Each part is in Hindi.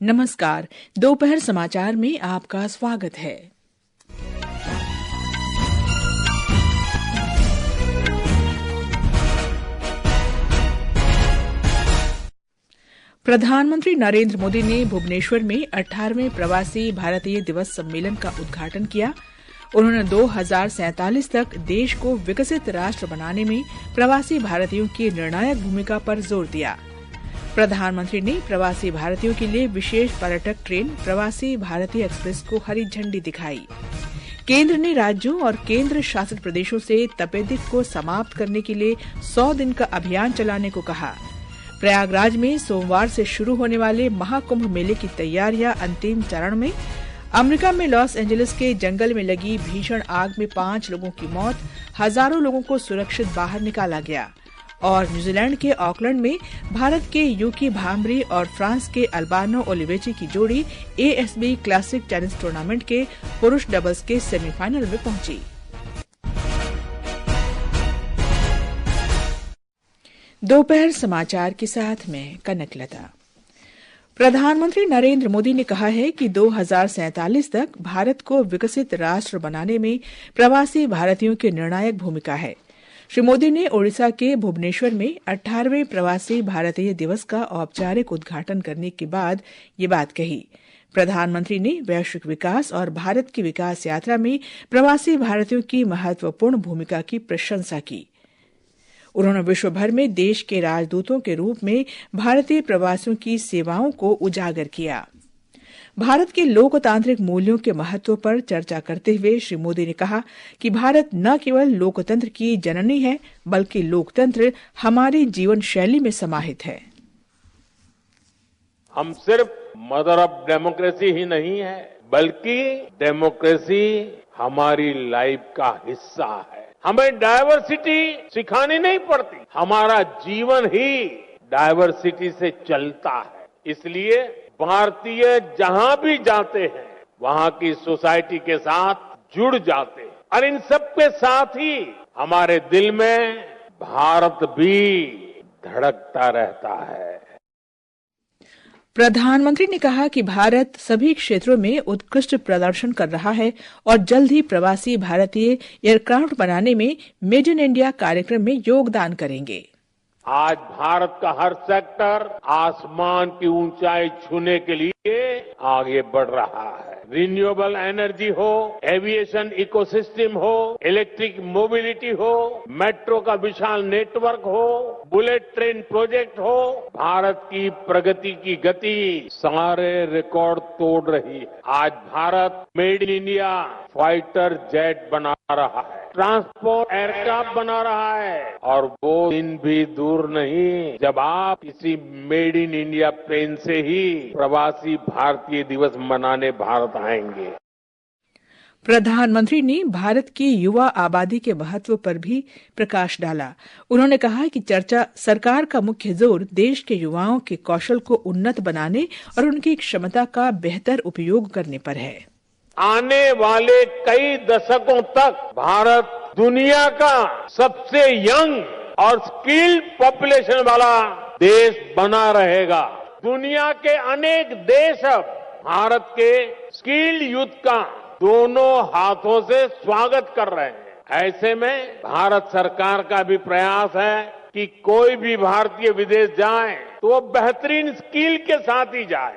नमस्कार। दोपहर समाचार में आपका स्वागत है। प्रधानमंत्री नरेंद्र मोदी ने भुवनेश्वर में 18वें प्रवासी भारतीय दिवस सम्मेलन का उद्घाटन किया। उन्होंने 2047 तक देश को विकसित राष्ट्र बनाने में प्रवासी भारतीयों की निर्णायक भूमिका पर जोर दिया। प्रधानमंत्री ने प्रवासी भारतीयों के लिए विशेष पर्यटक ट्रेन प्रवासी भारतीय एक्सप्रेस को हरी झंडी दिखाई। केंद्र ने राज्यों और केंद्र शासित प्रदेशों से तपेदिक को समाप्त करने के लिए 100 दिन का अभियान चलाने को कहा। प्रयागराज में सोमवार से शुरू होने वाले महाकुंभ मेले की तैयारियां अंतिम चरण में। अमेरिका में लॉस एंजलिस के जंगल में लगी भीषण आग में 5 लोगों की मौत, हजारों लोगों को सुरक्षित बाहर निकाला गया। और न्यूजीलैंड के ऑकलैंड में भारत के यूकी भांबरी और फ्रांस के अल्बानो ओलिवेची की जोड़ी एएसबी क्लासिक टेनिस टूर्नामेंट के पुरुष डबल्स के सेमीफाइनल में पहुंची। दोपहर समाचार के साथ में कनकलता। प्रधानमंत्री नरेंद्र मोदी ने कहा है कि 2047 तक भारत को विकसित राष्ट्र बनाने में प्रवासी भारतीयों की निर्णायक भूमिका है। श्री मोदी ने ओडिशा के भुवनेश्वर में 18वें प्रवासी भारतीय दिवस का औपचारिक उद्घाटन करने के बाद ये बात कही। प्रधानमंत्री ने वैश्विक विकास और भारत की विकास यात्रा में प्रवासी भारतीयों की महत्वपूर्ण भूमिका की प्रशंसा की। उन्होंने विश्व भर में देश के राजदूतों के रूप में भारतीय प्रवासियों की सेवाओं को उजागर किया। भारत के लोकतांत्रिक मूल्यों के महत्व पर चर्चा करते हुए श्री मोदी ने कहा कि भारत न केवल लोकतंत्र की जननी है, बल्कि लोकतंत्र हमारी जीवन शैली में समाहित है। हम सिर्फ मदर ऑफ डेमोक्रेसी ही नहीं है, बल्कि डेमोक्रेसी हमारी लाइफ का हिस्सा है। हमें डायवर्सिटी सिखानी नहीं पड़ती, हमारा जीवन ही डायवर्सिटी से चलता है। इसलिए भारतीय जहां भी जाते हैं, वहां की सोसाइटी के साथ जुड़ जाते हैं और इन सब के साथ ही हमारे दिल में भारत भी धड़कता रहता है। प्रधानमंत्री ने कहा कि भारत सभी क्षेत्रों में उत्कृष्ट प्रदर्शन कर रहा है और जल्द ही प्रवासी भारतीय एयरक्राफ्ट बनाने में मेड इन इंडिया कार्यक्रम में योगदान करेंगे। आज भारत का हर सेक्टर आसमान की ऊंचाई छूने के लिए आगे बढ़ रहा है। रिन्यूएबल एनर्जी हो, एविएशन इकोसिस्टम हो, इलेक्ट्रिक मोबिलिटी हो, मेट्रो का विशाल नेटवर्क हो, बुलेट ट्रेन प्रोजेक्ट हो, भारत की प्रगति की गति सारे रिकॉर्ड तोड़ रही है। आज Bharat made in India fighter jet बना रहा है, ट्रांसपोर्ट एयरक्राफ्ट बना रहा है और वो दिन भी दूर नहीं जब आप किसी मेड इन इंडिया प्लेन से ही प्रवासी भारतीय दिवस मनाने भारत आएंगे। प्रधानमंत्री ने भारत की युवा आबादी के महत्व पर भी प्रकाश डाला। उन्होंने कहा कि सरकार का मुख्य जोर देश के युवाओं के कौशल को उन्नत बनाने और उनकी क्षमता का बेहतर उपयोग करने पर है। आने वाले कई दशकों तक भारत दुनिया का सबसे यंग और स्किल्ड पॉपुलेशन वाला देश बना रहेगा। दुनिया के अनेक देश अब भारत के स्किल्ड यूथ का दोनों हाथों से स्वागत कर रहे हैं। ऐसे में भारत सरकार का भी प्रयास है कि कोई भी भारतीय विदेश जाए तो वो बेहतरीन स्किल के साथ ही जाए।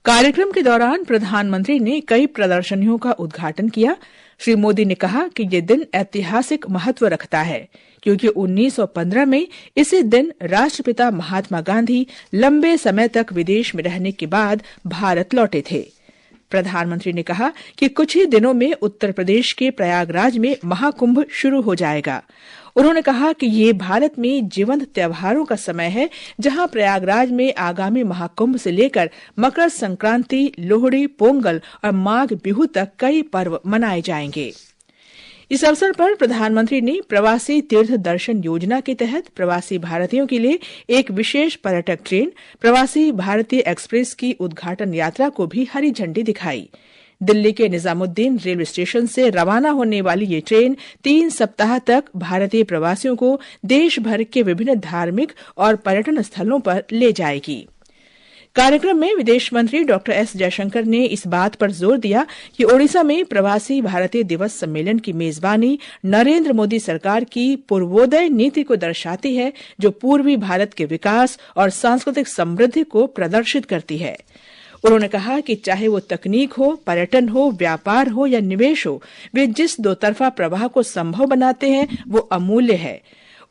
कार्यक्रम के दौरान प्रधानमंत्री ने कई प्रदर्शनियों का उद्घाटन किया। श्री मोदी ने कहा कि ये दिन ऐतिहासिक महत्व रखता है क्योंकि 1915 में इसी दिन राष्ट्रपिता महात्मा गांधी लंबे समय तक विदेश में रहने के बाद भारत लौटे थे। प्रधानमंत्री ने कहा कि कुछ ही दिनों में उत्तर प्रदेश के प्रयागराज में महाकुंभ शुरू हो जाएगा। उन्होंने कहा कि ये भारत में जीवंत त्योहारों का समय है, जहां प्रयागराज में आगामी महाकुंभ से लेकर मकर संक्रांति, लोहड़ी, पोंगल और माघ बिहू तक कई पर्व मनाए जाएंगे। इस अवसर पर प्रधानमंत्री ने प्रवासी तीर्थ दर्शन योजना के तहत प्रवासी भारतीयों के लिए एक विशेष पर्यटक ट्रेन प्रवासी भारतीय एक्सप्रेस की उद्घाटन यात्रा को भी हरी झंडी दिखाई। दिल्ली के निजामुद्दीन रेलवे स्टेशन से रवाना होने वाली ये ट्रेन 3 सप्ताह तक भारतीय प्रवासियों को देश भर के विभिन्न धार्मिक और पर्यटन स्थलों पर ले जाएगी। कार्यक्रम में विदेश मंत्री डॉक्टर एस जयशंकर ने इस बात पर जोर दिया कि ओडिशा में प्रवासी भारतीय दिवस सम्मेलन की मेजबानी नरेंद्र मोदी सरकार की पूर्वोदय नीति को दर्शाती है, जो पूर्वी भारत के विकास और सांस्कृतिक समृद्धि को प्रदर्शित करती है। उन्होंने कहा कि चाहे वो तकनीक हो, पर्यटन हो, व्यापार हो या निवेश हो, वे जिस दो तरफा प्रवाह को संभव बनाते हैं वो अमूल्य है।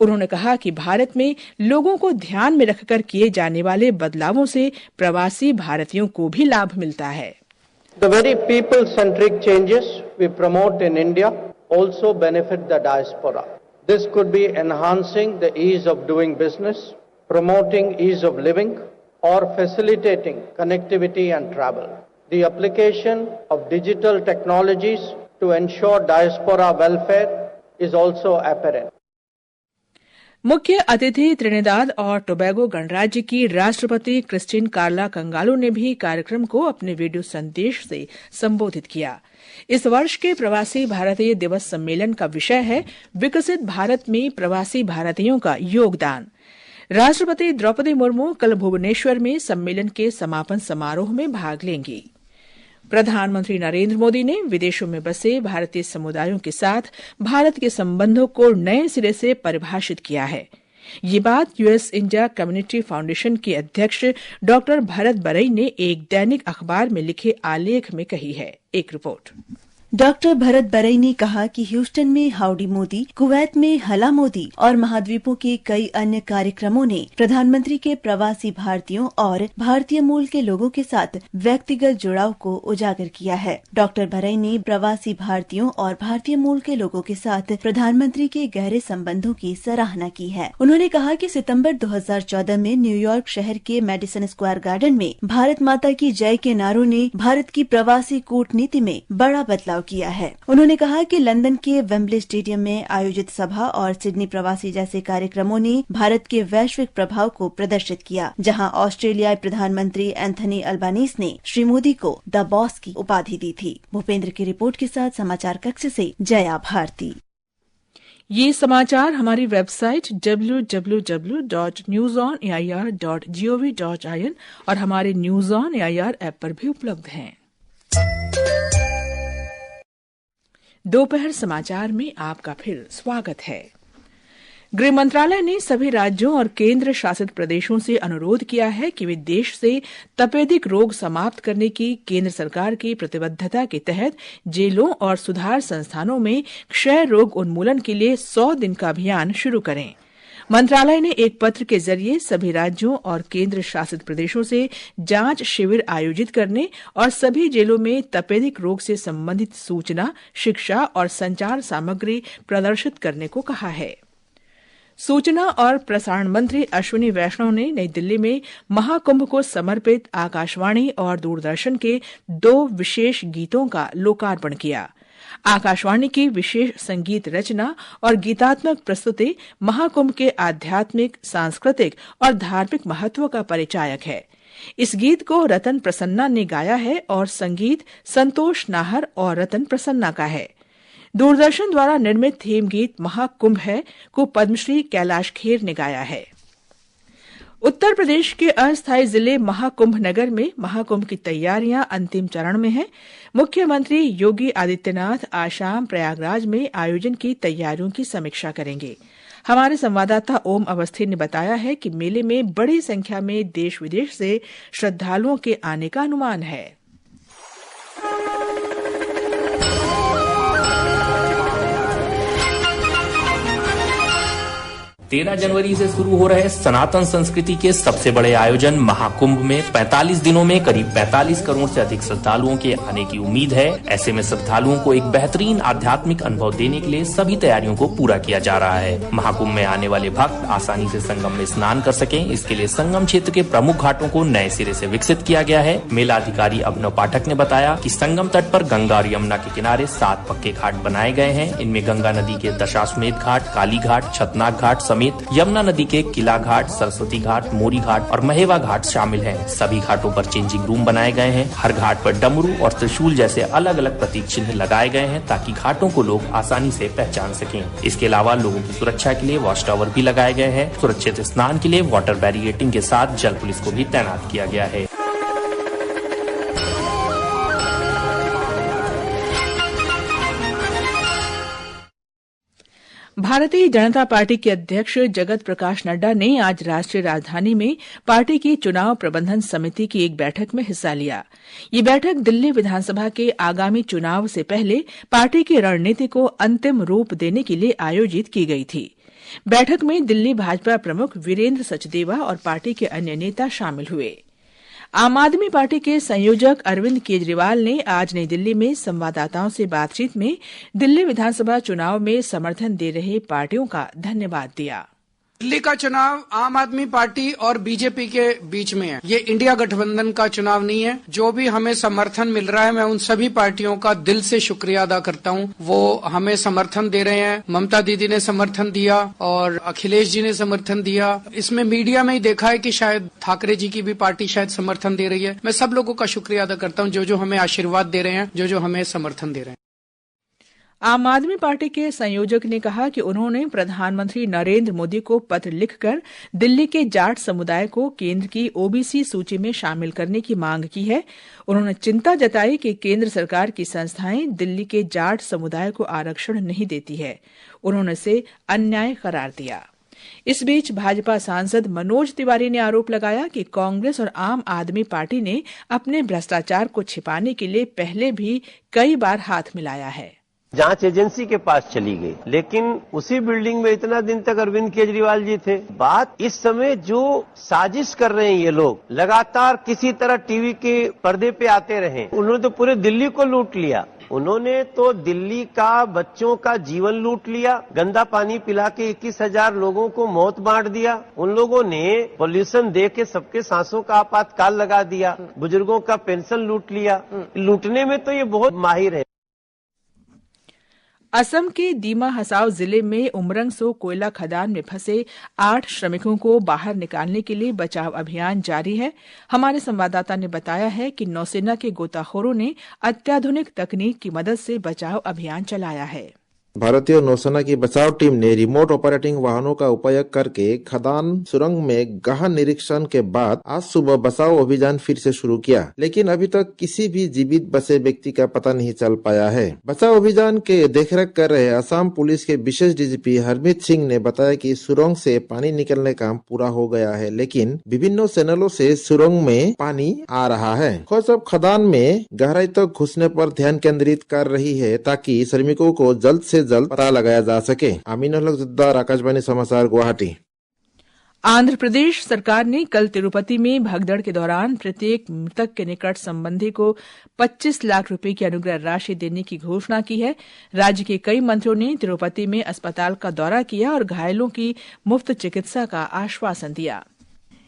उन्होंने कहा कि भारत में लोगों को ध्यान में रखकर किए जाने वाले बदलावों से प्रवासी भारतीयों को भी लाभ मिलता है। The very people-centric changes we promote in India also benefit the diaspora. This could be enhancing the ease of doing business, promoting ease of living, or facilitating connectivity and travel. The application of digital technologies to ensure diaspora welfare is also apparent. मुख्य अतिथि त्रिनिदाद और टोबैगो गणराज्य की राष्ट्रपति क्रिस्टिन कार्ला कंगालो ने भी कार्यक्रम को अपने वीडियो संदेश से संबोधित किया। इस वर्ष के प्रवासी भारतीय दिवस सम्मेलन का विषय है विकसित भारत में प्रवासी भारतीयों का योगदान। राष्ट्रपति द्रौपदी मुर्मू कल भुवनेश्वर में सम्मेलन के समापन समारोह में भाग लेंगी। प्रधानमंत्री नरेंद्र मोदी ने विदेशों में बसे भारतीय समुदायों के साथ भारत के संबंधों को नए सिरे से परिभाषित किया है। ये बात यूएस इंडिया कम्युनिटी फाउंडेशन के अध्यक्ष डॉक्टर भरत बरई ने एक दैनिक अखबार में लिखे आलेख में कही है। एक रिपोर्ट। डॉक्टर भरत बरई ने कहा कि ह्यूस्टन में हाउडी मोदी, कुवैत में हला मोदी और महाद्वीपों के कई अन्य कार्यक्रमों ने प्रधानमंत्री के प्रवासी भारतीयों और भारतीय मूल के लोगों के साथ व्यक्तिगत जुड़ाव को उजागर किया है। डॉक्टर बरई ने प्रवासी भारतीयों और भारतीय मूल के लोगों के साथ प्रधानमंत्री के गहरे संबंधों की सराहना की है। उन्होंने कहा कि सितंबर 2014 में न्यूयॉर्क शहर के मेडिसन स्क्वायर गार्डन में भारत माता की जय के नारों ने भारत की प्रवासी कूटनीति में बड़ा बदलाव किया है। उन्होंने कहा कि लंदन के वेम्बले स्टेडियम में आयोजित सभा और सिडनी प्रवासी जैसे कार्यक्रमों ने भारत के वैश्विक प्रभाव को प्रदर्शित किया, जहां ऑस्ट्रेलियाई प्रधानमंत्री एंथनी अल्बानीज ने श्री मोदी को द बॉस की उपाधि दी थी। भूपेंद्र की रिपोर्ट के साथ समाचार कक्ष से जया भारती। ये समाचार हमारी वेबसाइट www.newsonair.gov.in और हमारे न्यूज ऑन एआईआर ऐप पर भी उपलब्ध हैं। दोपहर समाचार में आपका फिर स्वागत है। गृह मंत्रालय ने सभी राज्यों और केंद्र शासित प्रदेशों से अनुरोध किया है कि वे देश से तपेदिक रोग समाप्त करने की केंद्र सरकार की प्रतिबद्धता के तहत जेलों और सुधार संस्थानों में क्षय रोग उन्मूलन के लिए 100 दिन का अभियान शुरू करें। मंत्रालय ने एक पत्र के जरिए सभी राज्यों और केंद्र शासित प्रदेशों से जांच शिविर आयोजित करने और सभी जेलों में तपेदिक रोग से संबंधित सूचना, शिक्षा और संचार सामग्री प्रदर्शित करने को कहा है। सूचना और प्रसारण मंत्री अश्विनी वैष्णव ने नई दिल्ली में महाकुंभ को समर्पित आकाशवाणी और दूरदर्शन के 2 विशेष गीतों का लोकार्पण किया। आकाशवाणी की विशेष संगीत रचना और गीतात्मक प्रस्तुति महाकुंभ के आध्यात्मिक, सांस्कृतिक और धार्मिक महत्व का परिचायक है। इस गीत को रतन प्रसन्ना ने गाया है और संगीत संतोष नाहर और रतन प्रसन्ना का है। दूरदर्शन द्वारा निर्मित थीम गीत महाकुंभ है को पद्मश्री कैलाश खेर ने गाया है। उत्तर प्रदेश के अस्थायी जिले महाकुंभ नगर में महाकुंभ की तैयारियां अंतिम चरण में हैं। मुख्यमंत्री योगी आदित्यनाथ आज शाम प्रयागराज में आयोजन की तैयारियों की समीक्षा करेंगे। हमारे संवाददाता ओम अवस्थी ने बताया है कि मेले में बड़ी संख्या में देश विदेश से श्रद्धालुओं के आने का अनुमान है। 13 जनवरी से शुरू हो रहे सनातन संस्कृति के सबसे बड़े आयोजन महाकुंभ में 45 दिनों में करीब 45 करोड़ से अधिक श्रद्धालुओं के आने की उम्मीद है। ऐसे में श्रद्धालुओं को एक बेहतरीन आध्यात्मिक अनुभव देने के लिए सभी तैयारियों को पूरा किया जा रहा है। महाकुंभ में आने वाले भक्त आसानी से संगम में स्नान कर सकें, इसके लिए संगम क्षेत्र के प्रमुख घाटों को नए सिरे से विकसित किया गया है। मेला अधिकारी अभिनव पाठक ने बताया कि संगम तट पर गंगा और यमुना के किनारे 7 पक्के घाट बनाए गए हैं। इनमें गंगा नदी के दशाश्वमेध घाट, काली घाट, छतनाग घाट समेत यमुना नदी के किला घाट, सरस्वती घाट, मोरी घाट और महेवा घाट शामिल हैं। सभी घाटों पर चेंजिंग रूम बनाए गए हैं। हर घाट पर डमरू और त्रिशूल जैसे अलग अलग प्रतीक चिन्ह लगाए गए हैं ताकि घाटों को लोग आसानी से पहचान सकें। इसके अलावा लोगों की सुरक्षा के लिए वॉच टावर भी लगाए गए हैं। सुरक्षित स्नान के लिए वाटर बैरिकेडिंग के साथ जल पुलिस को भी तैनात किया गया है। भारतीय जनता पार्टी के अध्यक्ष जगत प्रकाश नड्डा ने आज राष्ट्रीय राजधानी में पार्टी की चुनाव प्रबंधन समिति की एक बैठक में हिस्सा लिया। ये बैठक दिल्ली विधानसभा के आगामी चुनाव से पहले पार्टी की रणनीति को अंतिम रूप देने के लिए आयोजित की गई थी। बैठक में दिल्ली भाजपा प्रमुख वीरेंद्र सचदेवा और पार्टी के अन्य नेता शामिल हुए। आम आदमी पार्टी के संयोजक अरविंद केजरीवाल ने आज नई दिल्ली में संवाददाताओं से बातचीत में दिल्ली विधानसभा चुनाव में समर्थन दे रहे पार्टियों का धन्यवाद दिया। दिल्ली का चुनाव आम आदमी पार्टी और बीजेपी के बीच में है। ये इंडिया गठबंधन का चुनाव नहीं है। जो भी हमें समर्थन मिल रहा है, मैं उन सभी पार्टियों का दिल से शुक्रिया अदा करता हूँ। वो हमें समर्थन दे रहे हैं। ममता दीदी ने समर्थन दिया और अखिलेश जी ने समर्थन दिया। इसमें मीडिया में ही देखा है कि शायद ठाकरे जी की भी पार्टी शायद समर्थन दे रही है। मैं सब लोगों का शुक्रिया अदा करता हूँ जो हमें आशीर्वाद दे रहे हैं, जो हमें समर्थन दे रहे हैं। आम आदमी पार्टी के संयोजक ने कहा कि उन्होंने प्रधानमंत्री नरेंद्र मोदी को पत्र लिखकर दिल्ली के जाट समुदाय को केंद्र की ओबीसी सूची में शामिल करने की मांग की है। उन्होंने चिंता जताई कि केंद्र सरकार की संस्थाएं दिल्ली के जाट समुदाय को आरक्षण नहीं देती है। उन्होंने इसे अन्याय करार दिया। इस बीच भाजपा सांसद मनोज तिवारी ने आरोप लगाया कि कांग्रेस और आम आदमी पार्टी ने अपने भ्रष्टाचार को छिपाने के लिए पहले भी कई बार हाथ मिलाया है। जांच एजेंसी के पास चली गई, लेकिन उसी बिल्डिंग में इतना दिन तक अरविंद केजरीवाल जी थे। बात इस समय जो साजिश कर रहे हैं ये लोग, लगातार किसी तरह टीवी के पर्दे पे आते रहे। उन्होंने तो पूरे दिल्ली को लूट लिया। उन्होंने तो दिल्ली का बच्चों का जीवन लूट लिया। गंदा पानी पिला के 21,000 लोगों को मौत बांट दिया। उन लोगों ने पॉल्यूशन दे के सबके सांसों का आपातकाल लगा दिया। बुजुर्गों का पेंशन लूट लिया। लूटने में तो ये बहुत माहिर है। असम के दीमा हसाओ जिले में उमरंगसो कोयला खदान में फंसे 8 श्रमिकों को बाहर निकालने के लिए बचाव अभियान जारी है। हमारे संवाददाता ने बताया है कि नौसेना के गोताखोरों ने अत्याधुनिक तकनीक की मदद से बचाव अभियान चलाया है। भारतीय नौसेना की बचाव टीम ने रिमोट ऑपरेटिंग वाहनों का उपयोग करके खदान सुरंग में गहन निरीक्षण के बाद आज सुबह बचाव अभियान फिर से शुरू किया, लेकिन अभी तक किसी भी जीवित बचे व्यक्ति का पता नहीं चल पाया है। बचाव अभियान के देखरेख कर रहे असम पुलिस के विशेष डीजीपी हरमीत सिंह ने बताया कि सुरंग से पानी निकलने का काम पूरा हो गया है, लेकिन विभिन्न चैनलों से सुरंग में पानी आ रहा है। खोज अब खदान में गहराई तक घुसने पर ध्यान केंद्रित कर रही है ताकि श्रमिकों को जल्द से जल्द पता लगाया जा सके। अमीनुल हक जुद्दार, आकाशवाणी समाचार, गुवाहाटी। आंध्र प्रदेश सरकार ने कल तिरुपति में भगदड़ के दौरान प्रत्येक मृतक के निकट संबंधी को 25 लाख रुपए की अनुग्रह राशि देने की घोषणा की है। राज्य के कई मंत्रियों ने तिरुपति में अस्पताल का दौरा किया और घायलों की मुफ्त चिकित्सा का आश्वासन दिया।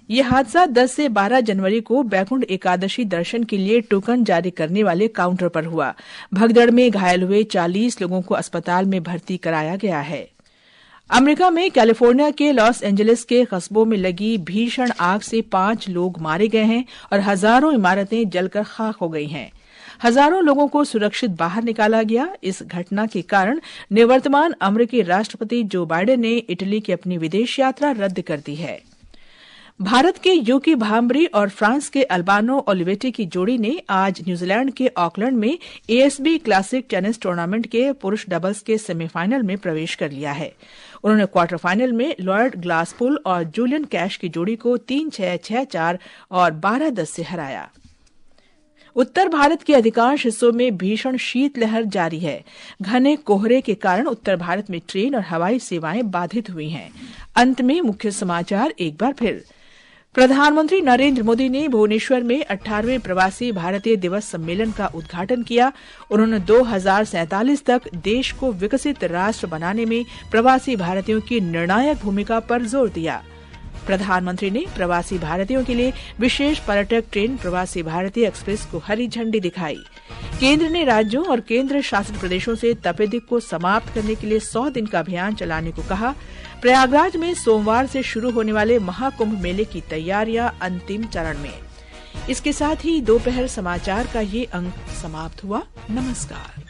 ये हादसा 10 से 12 जनवरी को बैकुंठ एकादशी दर्शन के लिए टोकन जारी करने वाले काउंटर पर हुआ। भगदड़ में घायल हुए 40 लोगों को अस्पताल में भर्ती कराया गया है। अमेरिका में कैलिफोर्निया के लॉस एंजलिस के कस्बों में लगी भीषण आग से 5 लोग मारे गए हैं और हजारों इमारतें जलकर खाक हो गई हैं। हजारों लोगों को सुरक्षित बाहर निकाला गया। इस घटना के कारण निवर्तमान अमेरिकी राष्ट्रपति जो बाइडेन ने इटली की अपनी विदेश यात्रा रद्द कर दी है। भारत के यूकी भांबरी और फ्रांस के अल्बानो ओलिवेटी की जोड़ी ने आज न्यूजीलैंड के ऑकलैंड में एएसबी क्लासिक टेनिस टूर्नामेंट के पुरुष डबल्स के सेमीफाइनल में प्रवेश कर लिया है। उन्होंने क्वार्टर फाइनल में लॉयड ग्लासपुल और जूलियन कैश की जोड़ी को 3-6, 6-4 और 12-10 से हराया। उत्तर भारत के अधिकांश हिस्सों में भीषण शीतलहर जारी है। घने कोहरे के कारण उत्तर भारत में ट्रेन और हवाई सेवाएं बाधित हुई हैं। अंत में मुख्य समाचार एक बार फिर। प्रधानमंत्री नरेंद्र मोदी ने भुवनेश्वर में 18वें प्रवासी भारतीय दिवस सम्मेलन का उद्घाटन किया। उन्होंने 2047 तक देश को विकसित राष्ट्र बनाने में प्रवासी भारतीयों की निर्णायक भूमिका पर जोर दिया। प्रधानमंत्री ने प्रवासी भारतीयों के लिए विशेष पर्यटक ट्रेन प्रवासी भारतीय एक्सप्रेस को हरी झंडी दिखाई। केंद्र ने राज्यों और केंद्र शासित प्रदेशों से तपेदिक को समाप्त करने के लिए 100 दिन का अभियान चलाने को कहा। प्रयागराज में सोमवार से शुरू होने वाले महाकुंभ मेले की तैयारियां अंतिम चरण में। इसके साथ ही दोपहर समाचार का ये अंक समाप्त हुआ। नमस्कार।